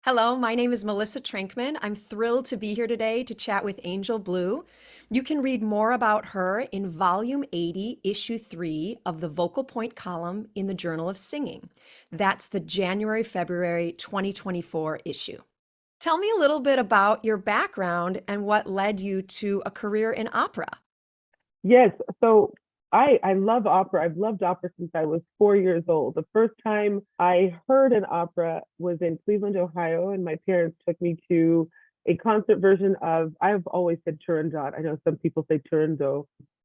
Hello, my name is Melissa Treinkman. I'm thrilled to be here today to chat with Angel Blue. You can read more about her in Volume 80, Issue 3 of the Vocal Point column in the Journal of Singing. That's the January-February 2024 issue. Tell me a little bit about your background and what led you to a career in opera. Yes, so I love opera. I've loved opera since I was 4 years old. The first time I heard an opera was in Cleveland, Ohio, and my parents took me to a concert version of, I've always said Turandot. I know some people say Turandot.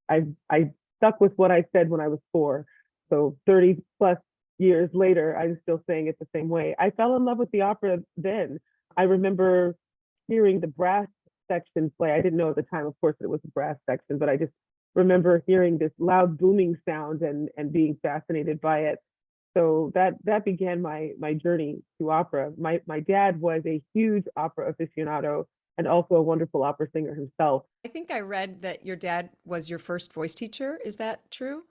I stuck with what I said when I was four. So 30 plus years later, I'm still saying it the same way. I fell in love with the opera then. I remember hearing the brass section play. I didn't know at the time, of course, that it was a brass section, but I just remember hearing this loud booming sound and being fascinated by it. So that began my journey to opera. My dad was a huge opera aficionado and also a wonderful opera singer himself. I think I read that your dad was your first voice teacher. Is that true?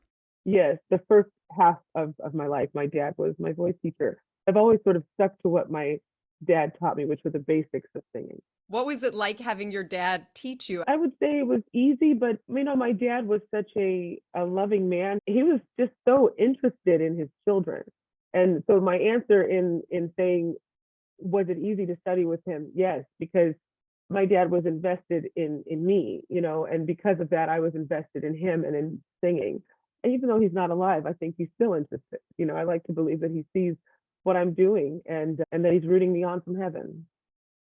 Yes, the first half of my life, my dad was my voice teacher. I've always sort of stuck to what my dad taught me, which were the basics of singing. What was it like having your dad teach you? I would say it was easy, but my dad was such a loving man. He was just so interested in his children. And so my answer in saying, was it easy to study with him? Yes, because my dad was invested in me, and because of that, I was invested in him and in singing. And even though he's not alive, I think he's still interested. I like to believe that he sees what I'm doing and that he's rooting me on from heaven.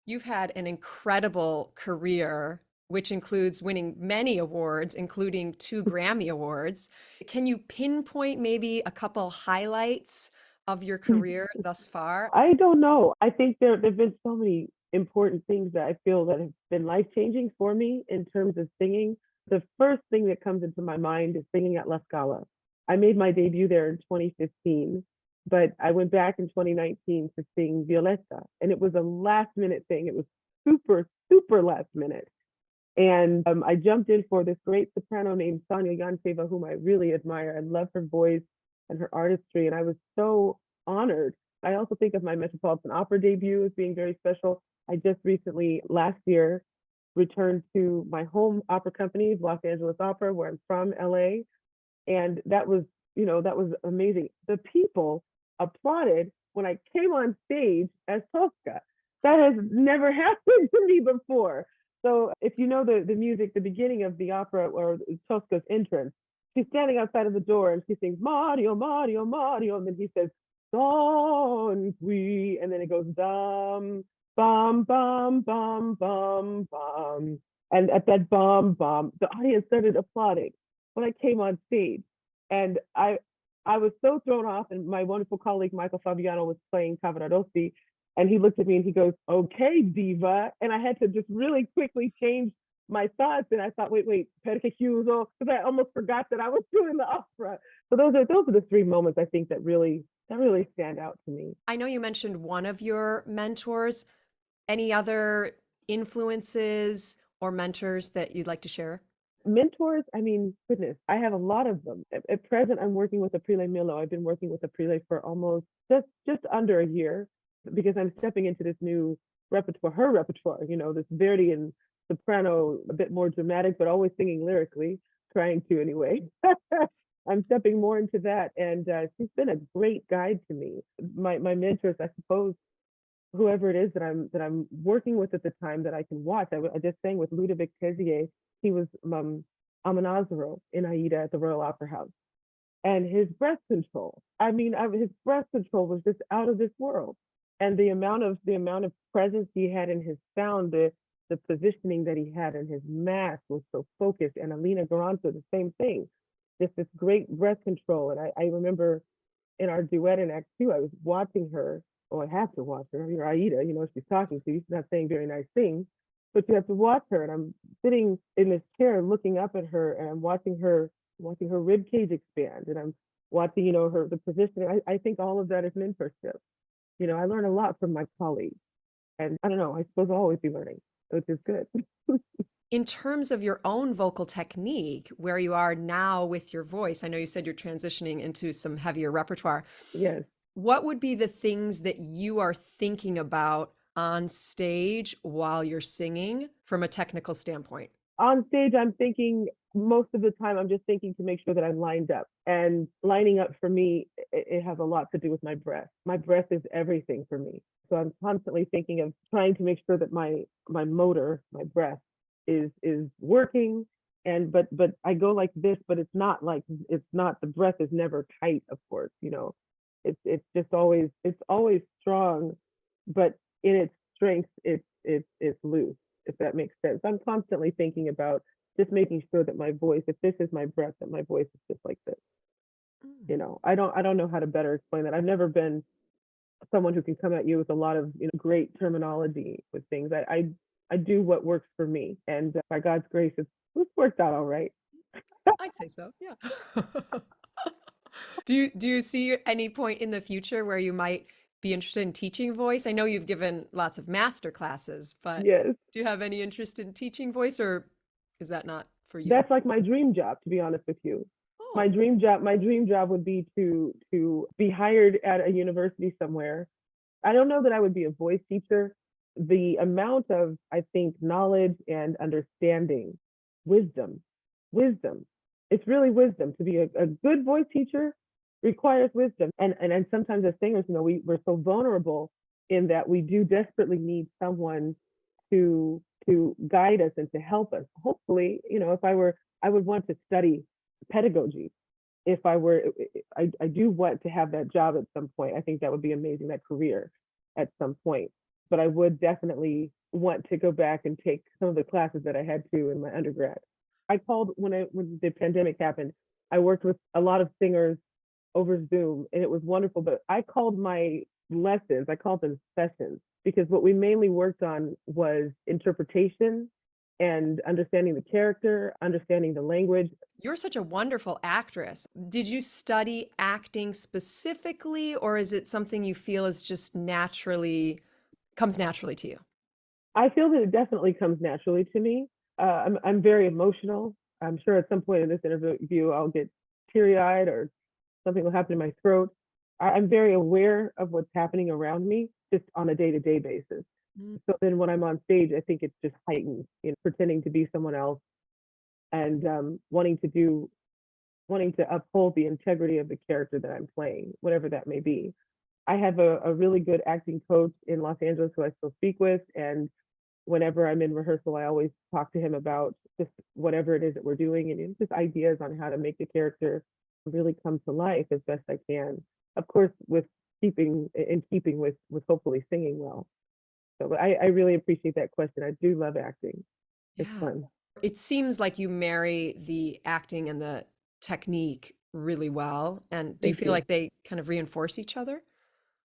You've had an incredible career, which includes winning many awards, including 2 Grammy Awards. Can you pinpoint maybe a couple highlights of your career thus far? I don't know. I think there've been so many important things that I feel that have been life changing for me in terms of singing. The first thing that comes into my mind is singing at La Scala. I made my debut there in 2015, but I went back in 2019 to sing Violetta, and it was a last minute thing. It was super, super last minute. And I jumped in for this great soprano named 𝘠𝘪𝘯𝘭𝘨, whom I really admire. I love her voice and her artistry, and I was so honored. I also think of my Metropolitan Opera debut as being very special. I just recently, last year, returned to my home opera company, Los Angeles Opera, where I'm from, LA. And that was amazing. The people applauded when I came on stage as Tosca. That has never happened to me before. So if you know the music, the beginning of the opera or Tosca's entrance, she's standing outside of the door and she sings Mario, Mario, Mario, and then he says Don qui, and then it goes dum bum bum bum bum bum, and at that bum bum, the audience started applauding when I came on stage, and I was so thrown off, and my wonderful colleague Michael Fabiano was playing Cavaradossi, and he looked at me and he goes, "Okay, diva," and I had to just really quickly change my thoughts, and I thought, wait, perché chiuso, because I almost forgot that I was doing the opera. So those are the three moments I think that really stand out to me. I know you mentioned one of your mentors. Any other influences or mentors that you'd like to share? Mentors, I mean, goodness, I have a lot of them. At present, I'm working with Aprile Milo. I've been working with Aprile for almost just under a year because I'm stepping into this new repertoire, her repertoire, this Verdi and soprano, a bit more dramatic, but always singing lyrically, trying to anyway. I'm stepping more into that, and she's been a great guide to me. My mentors, I suppose, whoever it is that I'm working with at the time that I can watch. I just sang with Ludovic Tézier. He was Amonasro in Aida at the Royal Opera House, and his breath control. I mean, his breath control was just out of this world, and the amount of presence he had in his sound, the positioning that he had in his mask was so focused. And Alina Garanto, the same thing, just this great breath control. And I remember in our duet in Act Two, I was watching her. Oh, I have to watch her. You're Aida, she's talking to you. She's not saying very nice things, but you have to watch her. And I'm sitting in this chair looking up at her, and I'm watching her rib cage expand, and I'm watching, the positioning. I think all of that is mentorship. I learn a lot from my colleagues, and I don't know. I suppose I'll always be learning, which is good. In terms of your own vocal technique, where you are now with your voice, I know you said you're transitioning into some heavier repertoire. Yes. What would be the things that you are thinking about on stage while you're singing from a technical standpoint? On stage, I'm thinking most of the time, I'm just thinking to make sure that I'm lined up. And lining up for me, it has a lot to do with my breath. My breath is everything for me. So I'm constantly thinking of trying to make sure that my motor, my breath, is working. And but I go like this, but it's not the breath is never tight, of course, you know. It's just always it's always strong, but in its strength, it's loose, if that makes sense. I'm constantly thinking about just making sure that my voice, if this is my breath, that my voice is just like this. Mm. You know, I don't know how to better explain that. I've never been someone who can come at you with a lot of, you know, great terminology with things. I do what works for me, and by God's grace, it's worked out all right. I'd say so, yeah. Do you see any point in the future where you might be interested in teaching voice? I know you've given lots of master classes, but Yes, do you have any interest in teaching voice, or is that not for you? that's like my dream job, to be honest with you. Oh, My dream job would be to be hired at a university somewhere. I don't know that I would be a voice teacher. The amount of, I think, knowledge and understanding, wisdom, wisdom. It's really wisdom. To be a good voice teacher requires wisdom. And sometimes as singers, you know, we're so vulnerable in that we do desperately need someone to guide us and to help us. Hopefully, you know, if I were, I would want to study pedagogy. If I were, I do want to have that job at some point. I think that would be amazing, that career at some point. But I would definitely want to go back and take some of the classes that I had to in my undergrad. I called when the pandemic happened. I worked with a lot of singers over Zoom, and it was wonderful. But I called my lessons, I called them sessions, because what we mainly worked on was interpretation and understanding the character, understanding the language. you're such a wonderful actress. Did you study acting specifically, or is it something you feel is just naturally comes naturally to you? I feel that it definitely comes naturally to me. I'm very emotional. I'm sure at some point in this interview I'll get teary eyed or something will happen in my throat. I'm very aware of what's happening around me just on a day to day basis. Mm. So then when I'm on stage, I think it's just heightened, you know, pretending to be someone else and wanting to uphold the integrity of the character that I'm playing, whatever that may be. I have a really good acting coach in Los Angeles who I still speak with, and whenever I'm in rehearsal, I always talk to him about just whatever it is that we're doing and just ideas on how to make the character really come to life as best I can. Of course, with keeping with hopefully singing well. So I really appreciate that question. I do love acting. It's Yeah. fun. It seems like you marry the acting and the technique really well. And do you Thank feel you. like they kind of reinforce each other?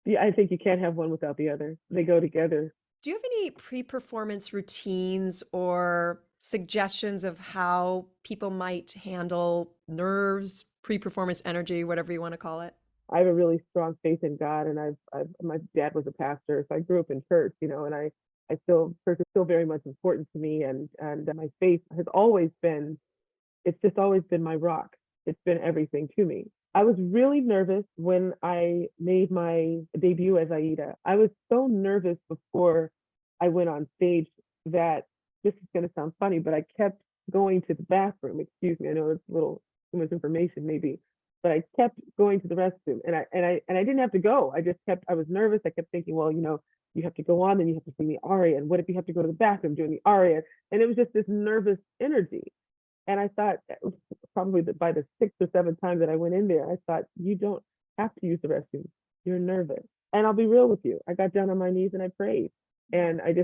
Yeah, I think you can't have one without the other. They go together. Do you have any pre-performance routines or suggestions of how people might handle nerves, pre-performance energy, whatever you want to call it? I have a really strong faith in God, and my dad was a pastor, so I grew up in church, you know, and I still church is still very much important to me, and my faith has always been, it's just always been my rock. It's been everything to me. I was really nervous when I made my debut as Aida. I was so nervous before I went on stage that this is going to sound funny, but I kept going to the bathroom. Excuse me, I know it's a little too much information maybe, but I kept going to the restroom, and I didn't have to go. I just kept. I was nervous. I kept thinking, well, you know, you have to go on, then you have to sing the aria, and what if you have to go to the bathroom doing the aria? And it was just this nervous energy. And I thought probably that by the sixth or seventh time that I went in there, I thought, you don't have to use the restroom. You're nervous. And I'll be real with you. I got down on my knees and I prayed. And I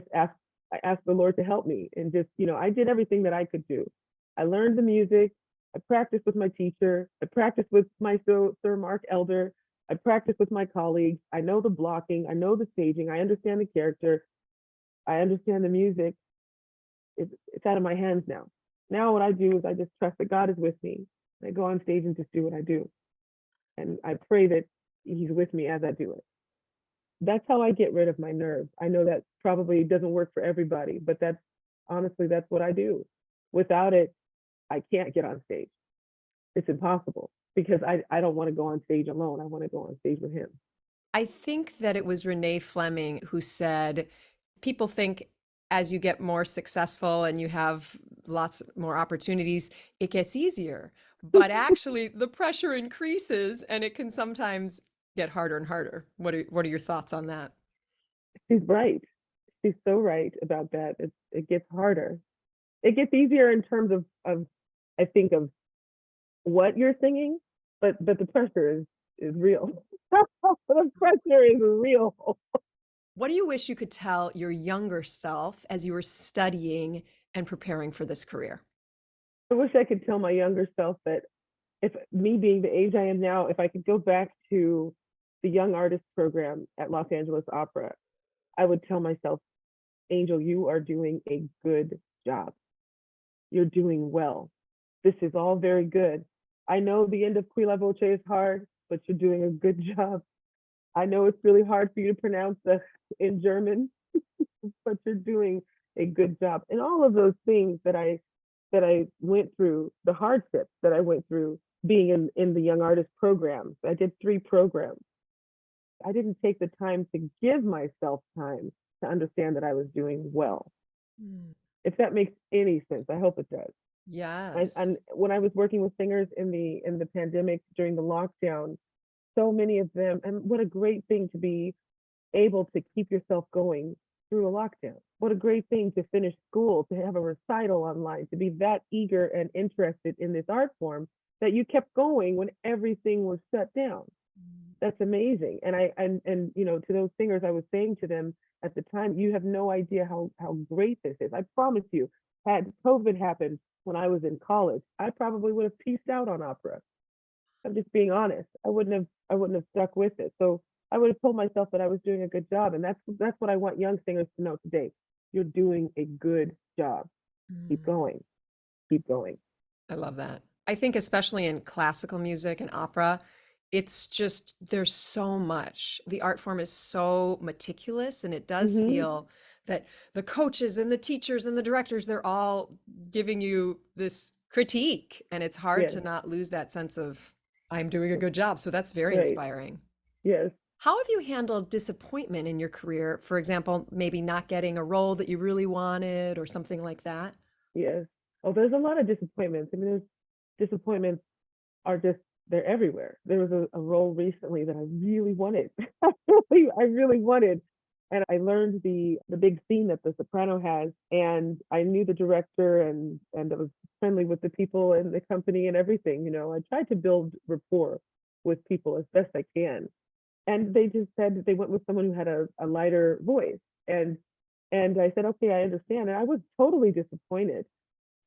asked the Lord to help me. And just, you know, I did everything that I could do. I learned the music. I practiced with my teacher. I practiced with my Sir Mark Elder. I practiced with my colleagues. I know the blocking. I know the staging. I understand the character. I understand the music. It's out of my hands now. Now what I do is I just trust that God is with me. I go on stage and just do what I do. And I pray that he's with me as I do it. That's how I get rid of my nerves. I know that probably doesn't work for everybody, but that's honestly, that's what I do. Without it, I can't get on stage. It's impossible because I don't want to go on stage alone. I want to go on stage with him. I think that it was Renee Fleming who said, People think as you get more successful and you have lots more opportunities, it gets easier. But actually, the pressure increases and it can sometimes get harder and harder. What are your thoughts on that? She's right. She's so right about that. It gets harder. It gets easier in terms of I think of what you're singing, but the pressure is real. The pressure is real. What do you wish you could tell your younger self as you were studying and preparing for this career? I wish I could tell my younger self that if me being the age I am now, if I could go back to the young artist program at Los Angeles Opera, I would tell myself, Angel, you are doing a good job. You're doing well. This is all very good. I know the end of 𝘑𝘰𝘶𝘯𝘨 is hard, but you're doing a good job. I know it's really hard for you to pronounce the in German, but you're doing a good job. And all of those things that I went through, the hardships that I went through being in the young artist programs. I did 3 programs. I didn't take the time to give myself time to understand that I was doing well. Mm. If that makes any sense, I hope it does. And Yes. when I was working with singers in the pandemic during the lockdown, so many of them, and what a great thing to be able to keep yourself going through a lockdown. What a great thing to finish school, to have a recital online, to be that eager and interested in this art form that you kept going when everything was shut down. That's amazing. And you know, to those singers, I was saying to them at the time, you have no idea how great this is. I promise you, had COVID happened when I was in college, I probably would have pieced out on opera. I'm just being honest. I wouldn't have stuck with it. So I would have told myself that I was doing a good job. And that's what I want young singers to know today. You're doing a good job. Keep Mm. going. Keep going. I love that. I think especially in classical music and opera, it's just there's so much. The art form is so meticulous, and it does Mm-hmm. feel that the coaches and the teachers and the directors, they're all giving you this critique, and it's hard Yes. to not lose that sense of I'm doing a good job. So that's very Right. inspiring. Yes. How have you handled disappointment in your career? For example, maybe not getting a role that you really wanted or something like that? Yes. Oh, there's a lot of disappointments. I mean, there's disappointments are just they're everywhere. There was a role recently that I really wanted. I really wanted. And I learned the big scene that the soprano has. And I knew the director and I was friendly with the people in the company and everything. You know, I tried to build rapport with people as best I can. And they just said that they went with someone who had a lighter voice. And and I said, okay, I understand. And I was totally disappointed.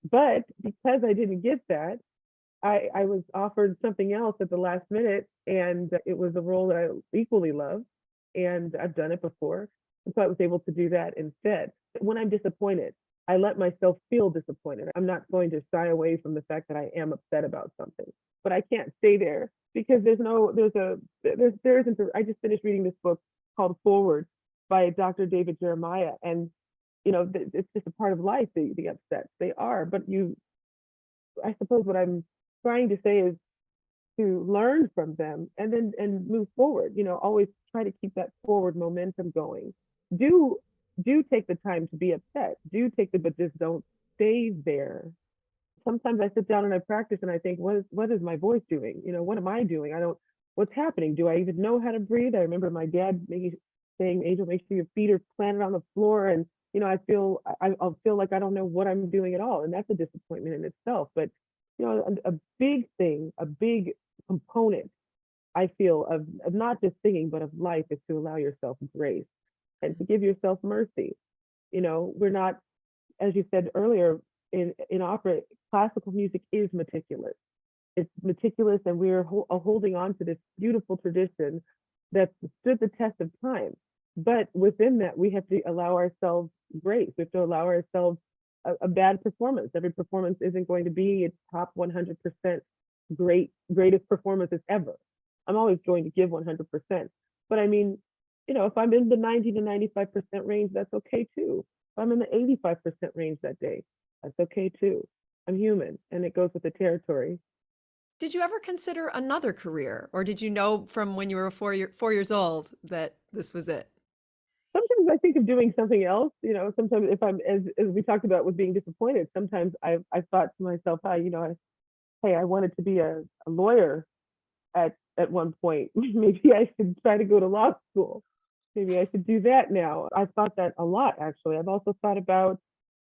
But because I didn't get that, I was offered something else at the last minute, and it was a role that I equally love, and I've done it before, and so I was able to do that instead. When I'm disappointed, I let myself feel disappointed. I'm not going to shy away from the fact that I am upset about something, but I can't stay there because there isn't. I just finished reading this book called Forward by Dr. David Jeremiah, and you know, it's just a part of life. The upsets they are, but I suppose what I'm trying to say is to learn from them and then and move forward. You know, always try to keep that forward momentum going. Do do take the time to be upset. Do take the but just don't stay there. Sometimes I sit down and I practice and I think, what is my voice doing? You know, what am I doing? I don't what's happening? Do I even know how to breathe? I remember my dad maybe saying, Angel, make sure your feet are planted on the floor. And you know, I'll feel like I don't know what I'm doing at all. And that's a disappointment in itself. But you know, a big thing, a big component I feel of not just singing, but of life is to allow yourself grace and to give yourself mercy. You know, we're not, as you said earlier, in opera, classical music is meticulous. It's meticulous, and we're holding on to this beautiful tradition that stood the test of time. But within that, we have to allow ourselves grace. We have to allow ourselves a bad performance. Every performance isn't going to be its top 100% greatest performances ever. I'm always going to give 100%. But I mean, you know, if I'm in the 90 to 95% range, that's okay too. If I'm in the 85% range that day, that's okay too. I'm human, and it goes with the territory. Did you ever consider another career, or did you know from when you were 4 years old that this was it? Sometimes I think of doing something else. Sometimes if I'm, as we talked about with being disappointed, sometimes I've thought to myself, hey, I wanted to be a lawyer at one point. Maybe I should try to go to law school. Maybe I should do that now. I've thought that a lot, actually. I've also thought about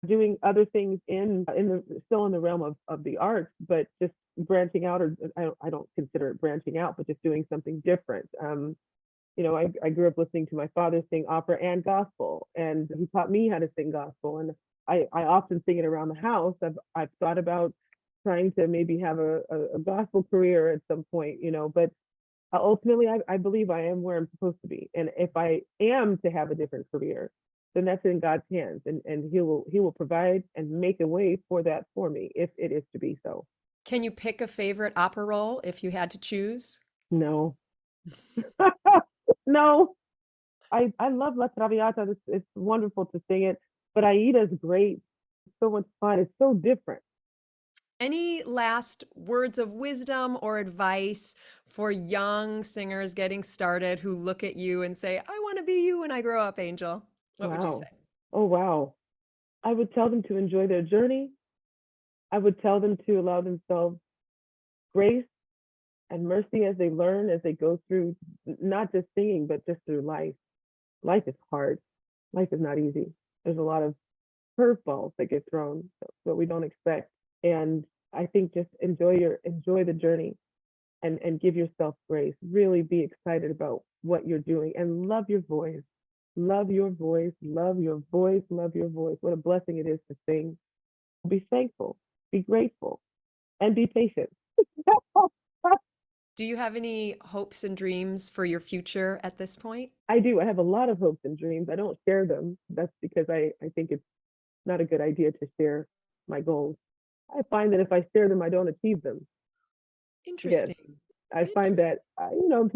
doing other things still in the realm of the arts, but just branching out, or I don't consider it branching out, but just doing something different. I grew up listening to my father sing opera and gospel, and he taught me how to sing gospel. And I often sing it around the house. I've thought about trying to maybe have a gospel career at some point, but ultimately I believe I am where I'm supposed to be. And if I am to have a different career, then that's in God's hands, and he will provide and make a way for that for me if it is to be so. Can you pick a favorite opera role if you had to choose? No. No. I love La Traviata. It's wonderful to sing it, but Aida's great. It's so much fun. It's so different. Any last words of wisdom or advice for young singers getting started who look at you and say, I want to be you when I grow up, Angel? What would you say? Wow. Oh, wow. I would tell them to enjoy their journey. I would tell them to allow themselves grace and mercy as they learn, as they go through not just singing, but just through life. Life is hard. Life is not easy. There's a lot of curveballs that get thrown that we don't expect. And I think just enjoy the journey, and give yourself grace. Really be excited about what you're doing, and love your voice. Love your voice, love your voice, love your voice. What a blessing it is to sing. Be thankful, be grateful, and be patient. Do you have any hopes and dreams for your future at this point? I do. I have a lot of hopes and dreams. I don't share them. That's because I think it's not a good idea to share my goals. I find that if I share them, I don't achieve them. Yes, Interesting. I find Interesting. that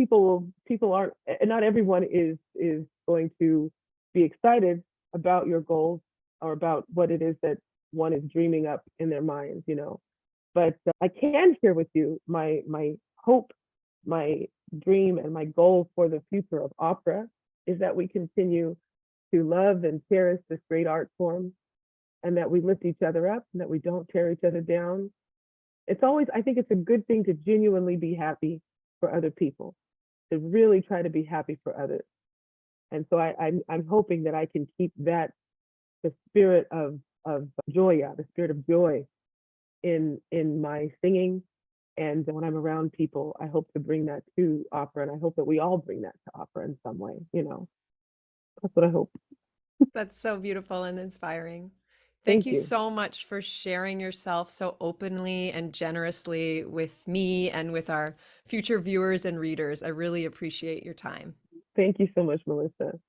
people aren't, and not everyone is going to be excited about your goals or about what it is that one is dreaming up in their minds. But I can share with you my hope, my dream, and my goal for the future of opera is that we continue to love and cherish this great art form, and that we lift each other up, and that we don't tear each other down. I think it's a good thing to genuinely be happy for other people, to really try to be happy for others. And so I'm hoping that I can keep the spirit of joy, the spirit of joy in my singing. And when I'm around people, I hope to bring that to opera, and I hope that we all bring that to opera in some way. That's what I hope. That's so beautiful and inspiring. Thank Thank you you. so much for sharing yourself so openly and generously with me and with our future viewers and readers. I really appreciate your time. Thank you so much, Melissa.